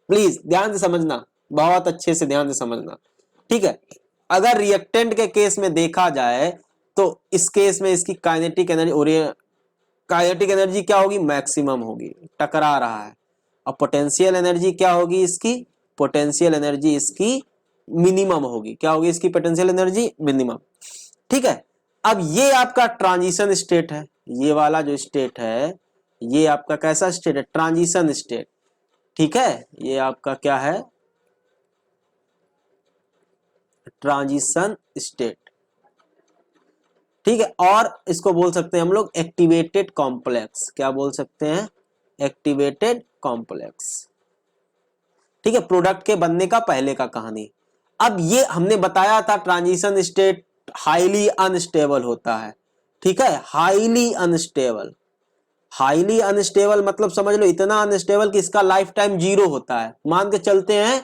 Speaker 1: प्लीज ध्यान से समझना, बहुत अच्छे से ध्यान से समझना, ठीक है। अगर रिएक्टेंट के केस में देखा जाए तो इस केस में इसकी काइनेटिक एनर्जी, और काइनेटिक एनर्जी क्या होगी, मैक्सिमम होगी, टकरा रहा है। और पोटेंशियल एनर्जी क्या होगी इसकी, पोटेंशियल एनर्जी इसकी मिनिमम होगी। क्या होगी इसकी पोटेंशियल एनर्जी, मिनिमम, ठीक है। अब ये आपका ट्रांजिशन स्टेट है, ये वाला जो स्टेट है ये आपका कैसा स्टेट है, ट्रांजिशन स्टेट, ठीक है। ये आपका क्या है, ट्रांजिशन स्टेट, ठीक है। और इसको बोल सकते हैं हम लोग एक्टिवेटेड कॉम्प्लेक्स, क्या बोल सकते हैं, एक्टिवेटेड कॉम्प्लेक्स, ठीक है। प्रोडक्ट के बनने का पहले का कहानी। अब ये हमने बताया था ट्रांजिशन स्टेट हाईली अनस्टेबल होता है, ठीक है, हाईली अनस्टेबल। हाईली अनस्टेबल मतलब समझ लो इतना अनस्टेबल कि इसका लाइफ टाइम जीरो होता है। मान के चलते हैं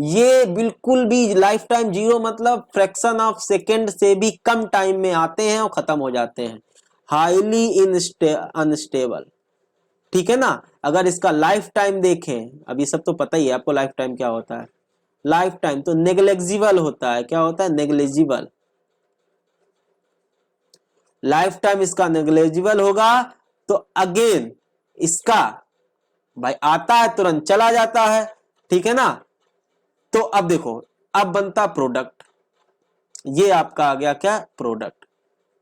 Speaker 1: ये बिल्कुल भी लाइफ टाइम जीरो मतलब फ्रैक्शन ऑफ सेकेंड से भी कम टाइम में आते हैं और खत्म हो जाते हैं, हाईली अनस्टेबल, ठीक है ना। अगर इसका लाइफ टाइम देखें, अब ये सब तो पता ही है आपको लाइफ टाइम क्या होता है, लाइफ टाइम तो नेग्लेजिबल होता है, क्या होता है, नेग्लेजिबल, लाइफ टाइम इसका नेग्लेजिबल होगा। तो अगेन इसका भाई आता है तुरंत चला जाता है, ठीक है ना। तो अब देखो, अब बनता प्रोडक्ट, ये आपका आ गया क्या, प्रोडक्ट।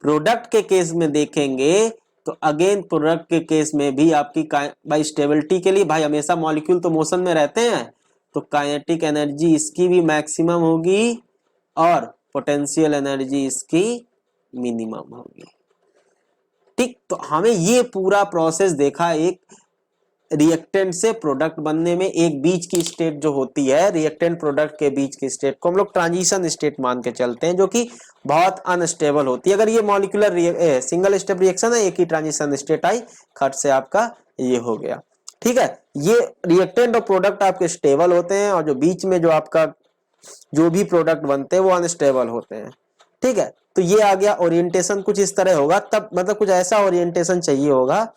Speaker 1: प्रोडक्ट के केस में देखेंगे तो अगेन प्रोडक्ट के केस में भी आपकी भाई स्टेबिलिटी के लिए भाई हमेशा मॉलिक्यूल तो मोशन में रहते हैं, तो काइनेटिक एनर्जी इसकी भी मैक्सिमम होगी और पोटेंशियल एनर्जी इसकी मिनिमम होगी, ठीक। तो हमें ये पूरा प्रोसेस देखा एक रिएक्टेंट से प्रोडक्ट बनने में। एक बीच की स्टेट जो होती है रिएक्टेंट प्रोडक्ट के बीच की स्टेट को हम लोग ट्रांजिशन स्टेट मान के चलते हैं, जो कि बहुत अनस्टेबल होती है। अगर ये मॉलिक्यूलर सिंगल स्टेप रिएक्शन है, एक ही ट्रांजिशन स्टेट आई, खट से आपका ये हो गया, ठीक है। ये रिएक्टेंट और प्रोडक्ट आपके स्टेबल होते हैं और जो बीच में जो आपका जो भी प्रोडक्ट बनते हैं वो अनस्टेबल होते हैं, ठीक है। तो ये आ गया ओरिएंटेशन कुछ इस तरह होगा, तब मतलब कुछ ऐसा ओरिएंटेशन चाहिए होगा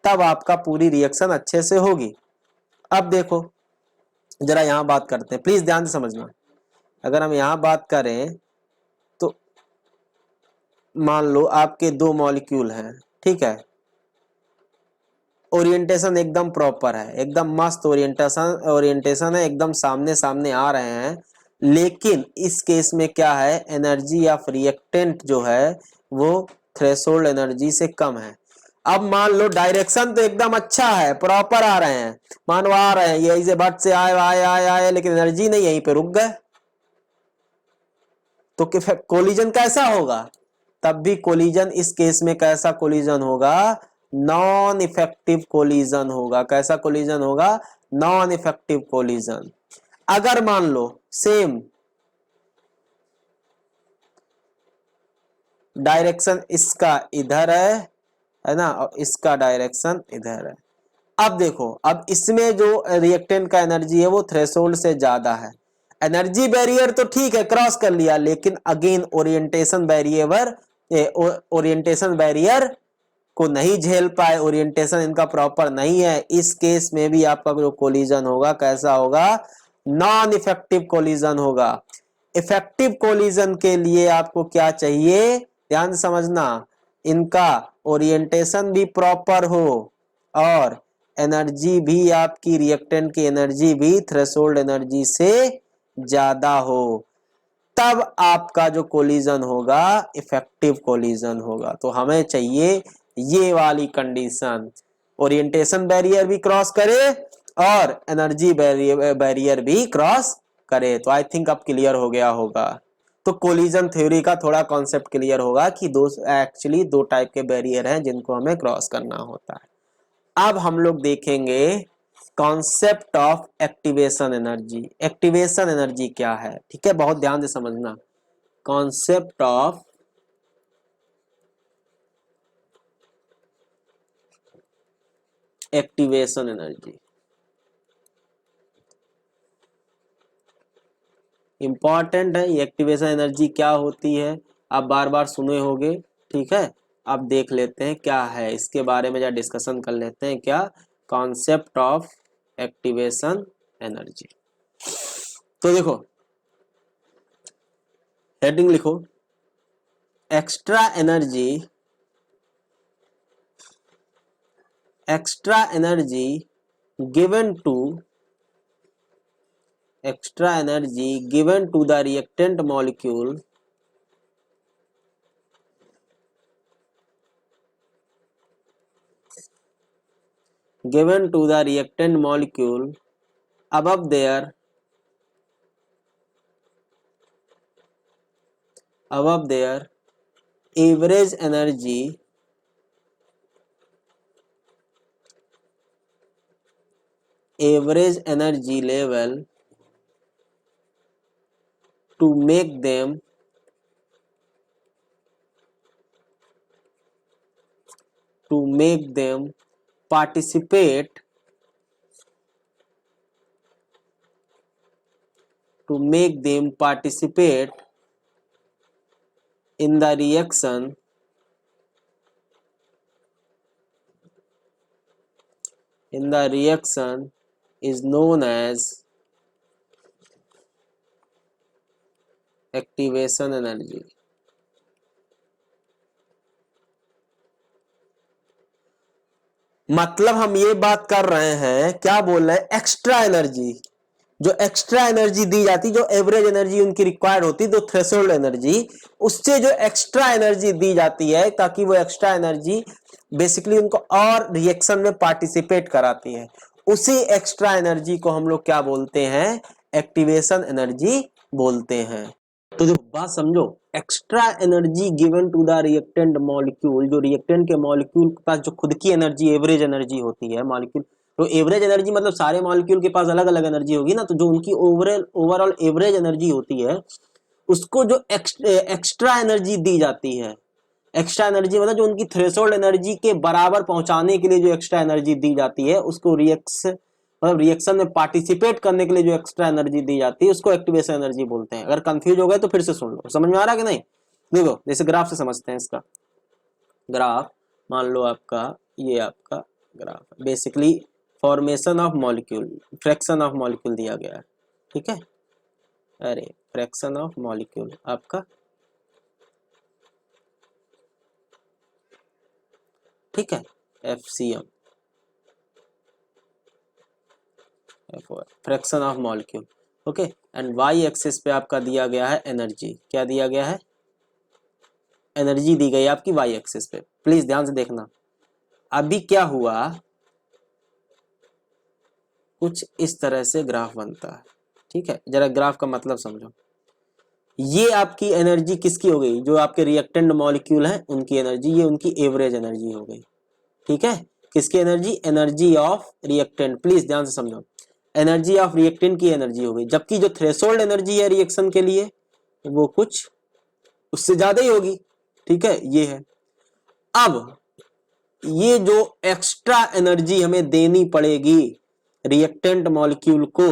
Speaker 1: तब आपका पूरी रिएक्शन अच्छे से होगी। अब देखो जरा यहां बात करते हैं, प्लीज ध्यान से समझना। अगर हम यहां बात करें तो मान लो आपके दो मॉलिक्यूल हैं, ठीक है, ओरिएंटेशन एकदम प्रॉपर है, एकदम मस्त ओरिएंटेशन है, एकदम सामने सामने आ रहे हैं। लेकिन इस केस में क्या है, एनर्जी ऑफ रिएक्टेंट जो है वो थ्रेशोल्ड एनर्जी से कम है। अब मान लो डायरेक्शन तो एकदम अच्छा है, प्रॉपर आ रहे हैं, मान लो आ रहे हैं यही से बट से आए आए आए आए, लेकिन एनर्जी नहीं, यहीं पे रुक गए, तो कोलिजन कैसा होगा, तब भी कोलिजन इस केस में कैसा कोलिजन होगा, नॉन इफेक्टिव कोलिजन होगा। कैसा कोलिजन होगा, नॉन इफेक्टिव कोलिजन। अगर मान लो सेम डायरेक्शन इसका इधर है ना, और इसका डायरेक्शन इधर है। अब देखो, अब इसमें जो रिएक्टेंट का एनर्जी है वो थ्रेशोल्ड से ज्यादा है। एनर्जी बैरियर तो ठीक है क्रॉस कर लिया, लेकिन अगेन ओरिएंटेशन बैरियर को नहीं झेल पाए, ओरिएंटेशन इनका प्रॉपर नहीं है। इस केस में भी आपका जो कोलिजन होगा कैसा होगा, नॉन इफेक्टिव कोलिजन होगा। इफेक्टिव कोलिजन के लिए आपको क्या चाहिए, ध्यान से समझना, इनका ओरिएंटेशन भी प्रॉपर हो और एनर्जी भी आपकी रिएक्टेंट की एनर्जी भी थ्रेशोल्ड एनर्जी से ज्यादा हो, तब आपका जो कोलिजन होगा इफेक्टिव कोलिजन होगा। तो हमें चाहिए ये वाली कंडीशन, ओरिएंटेशन बैरियर भी क्रॉस करे और एनर्जी बैरियर भी क्रॉस करे। तो आई थिंक अब क्लियर हो गया होगा। तो कोलिजन थ्योरी का थोड़ा कॉन्सेप्ट क्लियर होगा कि एक्चुअली दो टाइप के बैरियर हैं जिनको हमें क्रॉस करना होता है। अब हम लोग देखेंगे concept of activation energy. Activation energy क्या है, ठीक है, बहुत ध्यान से समझना। Concept of activation energy. Important है ये एक्टिवेशन एनर्जी क्या होती है, आप बार बार सुने होंगे, ठीक है। अब देख लेते हैं क्या है इसके बारे में, जरा डिस्कशन कर लेते हैं। क्या कॉन्सेप्ट ऑफ एक्टिवेशन एनर्जी। तो देखो हेडिंग लिखो, extra energy, extra energy given to, extra energy given to the reactant molecule above their average energy level to make them participate in the reaction is known as activation energy. मतलब हम ये बात कर रहे हैं, क्या बोल रहे हैं, एक्स्ट्रा एनर्जी, जो एक्स्ट्रा एनर्जी दी जाती, जो एवरेज एनर्जी उनकी रिक्वायर्ड होती, तो थ्रेशोल्ड एनर्जी, उससे जो एक्स्ट्रा एनर्जी दी जाती है ताकि वो एक्स्ट्रा एनर्जी बेसिकली उनको और रिएक्शन में पार्टिसिपेट कराती है, उसी एक्स्ट्रा एनर्जी को हम लोग क्या बोलते हैं, एक्टिवेशन एनर्जी बोलते हैं। तो जो बात समझो, extra energy given to the reactant molecule, जो रिएक्टेंट के मॉलिक्यूल के पास जो खुद की एनर्जी, एवरेज एनर्जी होती है मॉलिक्यूल, तो एवरेज एनर्जी मतलब सारे मॉलिक्यूल के पास अलग अलग एनर्जी होगी ना, तो जो उनकी ओवरऑल एवरेज एनर्जी होती है, उसको जो एक्स्ट्रा एनर्जी दी जाती है, एक्स्ट्रा एनर्जी मतलब जो उनकी थ्रेशोल्ड एनर्जी के बराबर पहुंचाने के लिए जो एक्स्ट्रा एनर्जी दी जाती है, उसको रिएक्शन में पार्टिसिपेट करने के लिए जो एक्स्ट्रा एनर्जी दी जाती है, उसको एक्टिवेशन एनर्जी बोलते हैं। अगर कंफ्यूज हो गए तो फिर से सुन लो, समझ में आ रहा है कि नहीं। देखो जैसे ग्राफ से समझते हैं इसका। ग्राफ मान लो आपका, ये आपका graph basically formation of molecule, fraction of molecule दिया गया है, ठीक है। अरे फ्रैक्शन ऑफ मॉलिक्यूल आपका, ठीक है, FCM, fraction of molecule, okay. And Y axis पे आपका दिया गया है एनर्जी, क्या दिया गया है, एनर्जी दी गई आपकी वाई एक्सिस पे। प्लीज ध्यान से देखना, अभी क्या हुआ, कुछ इस तरह से ग्राफ बनता है, ठीक है। जरा ग्राफ का मतलब समझो, ये आपकी एनर्जी किसकी हो गई, जो आपके रिएक्टेंट मॉलिक्यूल हैं उनकी एनर्जी, ये उनकी एवरेज एनर्जी हो गई, ठीक है। किसकी energy, energy of reactant, please ध्यान से समझो, एनर्जी ऑफ रिएक्टेंट की एनर्जी हो गई, जबकि जो थ्रेशोल्ड एनर्जी है रिएक्शन के लिए वो कुछ उससे ज्यादा ही होगी, ठीक है, ये है। अब ये जो एक्स्ट्रा एनर्जी हमें देनी पड़ेगी रिएक्टेंट मॉलिक्यूल को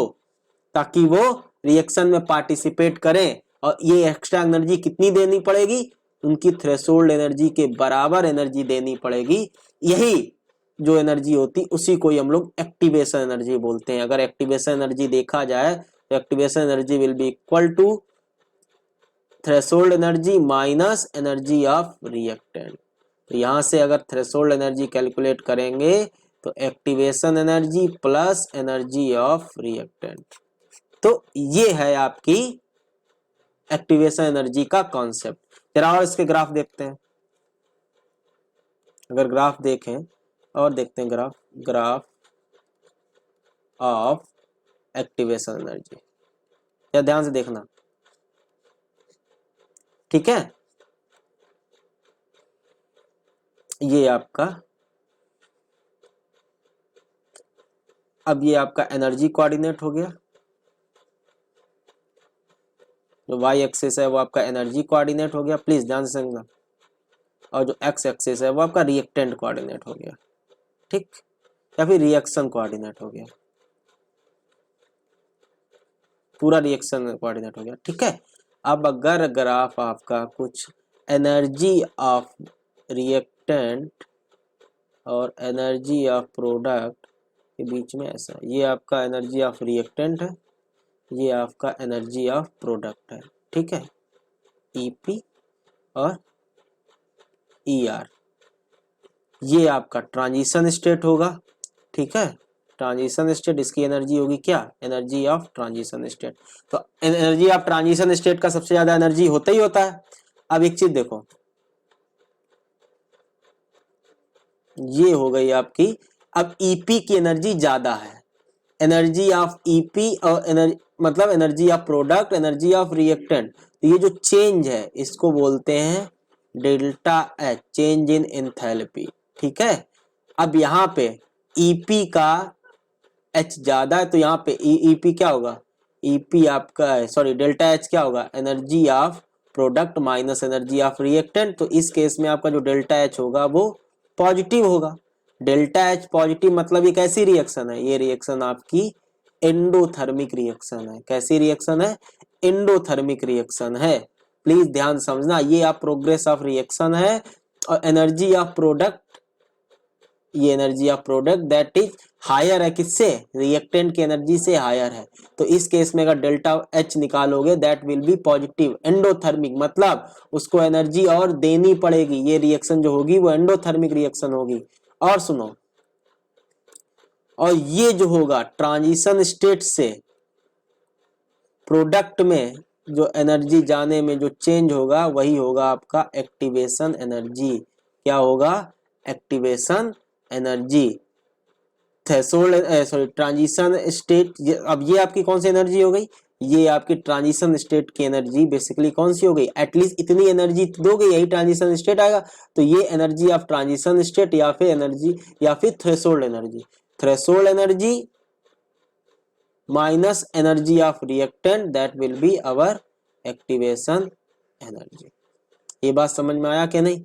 Speaker 1: ताकि वो रिएक्शन में पार्टिसिपेट करें, और ये एक्स्ट्रा एनर्जी कितनी देनी पड़ेगी, उनकी थ्रेशोल्ड एनर्जी के बराबर एनर्जी देनी पड़ेगी। यही जो एनर्जी होती उसी को हम लोग एक्टिवेशन एनर्जी बोलते हैं। अगर एक्टिवेशन एनर्जी देखा जाए तो activation energy will be equal to threshold energy minus energy of reactant. तो यहां से अगर थ्रेशोल्ड एनर्जी कैलकुलेट करेंगे तो activation energy plus energy of reactant. तो ये है आपकी एक्टिवेशन एनर्जी का कॉन्सेप्ट। जरा और इसके ग्राफ देखते हैं, अगर ग्राफ देखें और देखते हैं ग्राफ ऑफ एक्टिवेशन एनर्जी, या ध्यान से देखना, ठीक है। ये आपका, अब ये आपका एनर्जी कोऑर्डिनेट हो गया, जो वाई एक्सिस है वो आपका एनर्जी कोऑर्डिनेट हो गया, प्लीज ध्यान से समझना, और जो एक्स एक्सिस है वो आपका रिएक्टेंट कोऑर्डिनेट हो गया, ठीक। या फिर रिएक्शन कोऑर्डिनेट हो गया, पूरा रिएक्शन कोऑर्डिनेट हो गया। ठीक है, अब अगर ग्राफ आपका कुछ एनर्जी ऑफ रिएक्टेंट और एनर्जी ऑफ प्रोडक्ट के बीच में ऐसा, ये आपका एनर्जी ऑफ रिएक्टेंट है, ये आपका एनर्जी ऑफ प्रोडक्ट है। ठीक है, ईपी और ईआर, ये आपका ट्रांजिशन स्टेट होगा। ठीक है, ट्रांजिशन स्टेट, इसकी एनर्जी होगी क्या, एनर्जी ऑफ ट्रांजिशन स्टेट। तो एनर्जी ऑफ ट्रांजिशन स्टेट का सबसे ज्यादा एनर्जी होता ही होता है। अब एक चीज देखो, ये हो गई आपकी, अब ईपी की एनर्जी ज्यादा है, एनर्जी ऑफ ईपी और एनर्जी मतलब energy of product, energy of reactant, तो ये जो चेंज है इसको बोलते हैं delta H, change in enthalpy. ठीक है, अब यहाँ पे ईपी का एच ज्यादा है तो यहाँ पे ईपी क्या होगा, ईपी आपका सॉरी डेल्टा एच क्या होगा, energy of product minus energy of reactant. तो इस केस में आपका जो डेल्टा एच होगा वो पॉजिटिव होगा। डेल्टा एच पॉजिटिव मतलब ये कैसी रिएक्शन है, ये रिएक्शन आपकी एंडोथर्मिक रिएक्शन है। कैसी रिएक्शन है, एंडोथर्मिक रिएक्शन है। प्लीज ध्यान समझना, ये आप प्रोग्रेस ऑफ रिएक्शन है और एनर्जी ऑफ प्रोडक्ट, ये energy of product that is higher है, किससे, रिएक्टेंट की एनर्जी से हायर है। तो इस केस में अगर डेल्टा एच निकालोगे that will B positive. Endothermic मतलब उसको एनर्जी और देनी पड़ेगी, ये रिएक्शन जो होगी वो एंडोथर्मिक रिएक्शन होगी। और सुनो, और ये जो होगा ट्रांजिशन स्टेट से प्रोडक्ट में जो एनर्जी जाने में जो चेंज होगा वही होगा आपका एक्टिवेशन एनर्जी। क्या होगा, activation energy. Threshold sorry transition state, अब ये आपकी कौन सी एनर्जी हो गई, ये आपकी ट्रांजिशन स्टेट की एनर्जी बेसिकली कौन सी हो गई, एटलीस्ट इतनी एनर्जी दोगे यही ट्रांजिशन स्टेट आएगा। तो ये एनर्जी ऑफ ट्रांजिशन स्टेट या फिर एनर्जी या फिर threshold energy, threshold energy minus energy of reactant that will be our activation energy. ये बात समझ में आया क्या नहीं।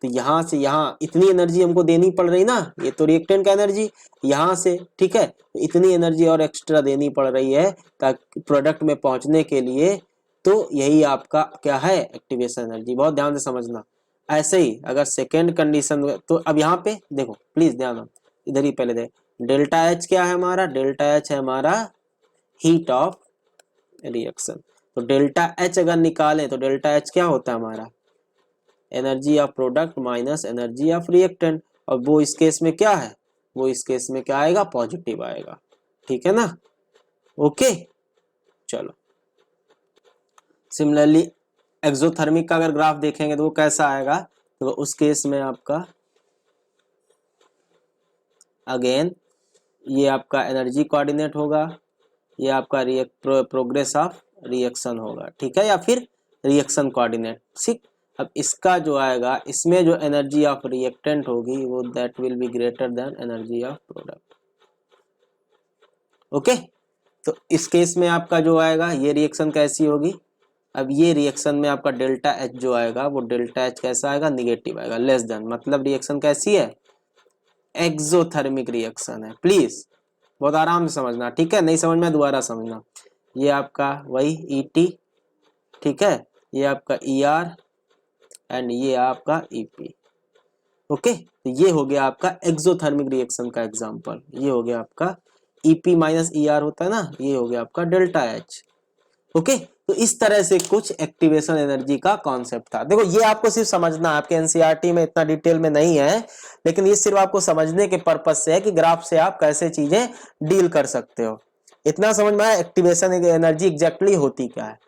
Speaker 1: तो यहां से यहां इतनी एनर्जी हमको देनी पड़ रही ना, ये तो रिएक्टेंट का एनर्जी यहां से, ठीक है, तो इतनी एनर्जी और एक्स्ट्रा देनी पड़ रही है ताकि प्रोडक्ट में पहुंचने के लिए। तो यही आपका क्या है, एक्टिवेशन एनर्जी। बहुत ध्यान से समझना। ऐसे ही अगर सेकेंड कंडीशन, तो अब यहाँ पे देखो प्लीज ध्यान दो, इधर ही पहले देख, डेल्टा एच क्या है हमारा, डेल्टा एच है हमारा हीट ऑफ रिएक्शन। तो डेल्टा एच अगर निकालें तो डेल्टा एच क्या होता है हमारा, energy of product minus energy of reactant. और वो इस केस में क्या है, वो इस केस में क्या आएगा, पॉजिटिव आएगा। ठीक है ना, ओके। चलो, सिमिलरली एक्सोथर्मिक का अगर ग्राफ देखेंगे तो वो कैसा आएगा, तो उस केस में आपका अगेन ये आपका एनर्जी कोऑर्डिनेट होगा, ये आपका प्रोग्रेस ऑफ रिएक्शन होगा। ठीक है, या फिर रिएक्शन कोऑर्डिनेट। ठीक, अब इसका जो आएगा, इसमें जो एनर्जी ऑफ रिएक्टेंट होगी वो that will be greater than energy of product. Okay, तो इस केस में आपका जो आएगा ये रिएक्शन कैसी होगी, अब ये रिएक्शन में आपका डेल्टा एच जो आएगा वो डेल्टा एच कैसा आएगा, निगेटिव आएगा, लेस देन, मतलब रिएक्शन कैसी है, एक्सोथर्मिक रिएक्शन है। प्लीज बहुत आराम से समझना, ठीक है, नहीं समझ में दोबारा समझना। ये आपका वही ईटी, ठीक है, ये आपका ईआर एंड ये आपका ईपी। ओके, तो ये हो गया आपका एक्सोथर्मिक रिएक्शन का एग्जांपल। ये हो गया आपका ईपी माइनस ईआर होता है ना, ये हो गया आपका डेल्टा एच। ओके, तो इस तरह से कुछ एक्टिवेशन एनर्जी का कॉन्सेप्ट था। देखो ये आपको सिर्फ समझना, आपके एनसीईआरटी में इतना डिटेल में नहीं है, लेकिन ये सिर्फ आपको समझने के पर्पज से है कि ग्राफ से आप कैसे चीजें डील कर सकते हो। इतना समझ में आया एक्टिवेशन एनर्जी एग्जैक्टली होती क्या है।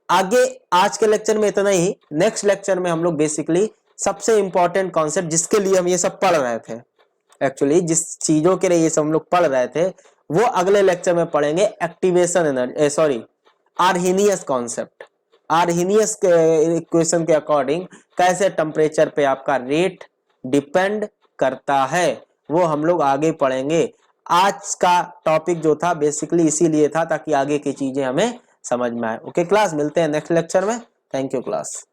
Speaker 1: आगे आज के लेक्चर में इतना ही। नेक्स्ट लेक्चर में हम लोग बेसिकली सबसे इंपॉर्टेंट कॉन्सेप्ट जिसके लिए हम ये सब पढ़ रहे थे, एक्चुअली जिस चीजों के लिए ये सब हम लोग पढ़ रहे थे वो अगले लेक्चर में पढ़ेंगे। Activation energy sorry Arrhenius concept, Arrhenius equation के अकॉर्डिंग कैसे टेम्परेचर पे आपका रेट डिपेंड करता है वो हम लोग आगे पढ़ेंगे। आज का टॉपिक जो था बेसिकली इसीलिए था ताकि आगे की चीजें हमें समझ में आए। ओके क्लास, मिलते हैं नेक्स्ट लेक्चर में। Thank you class.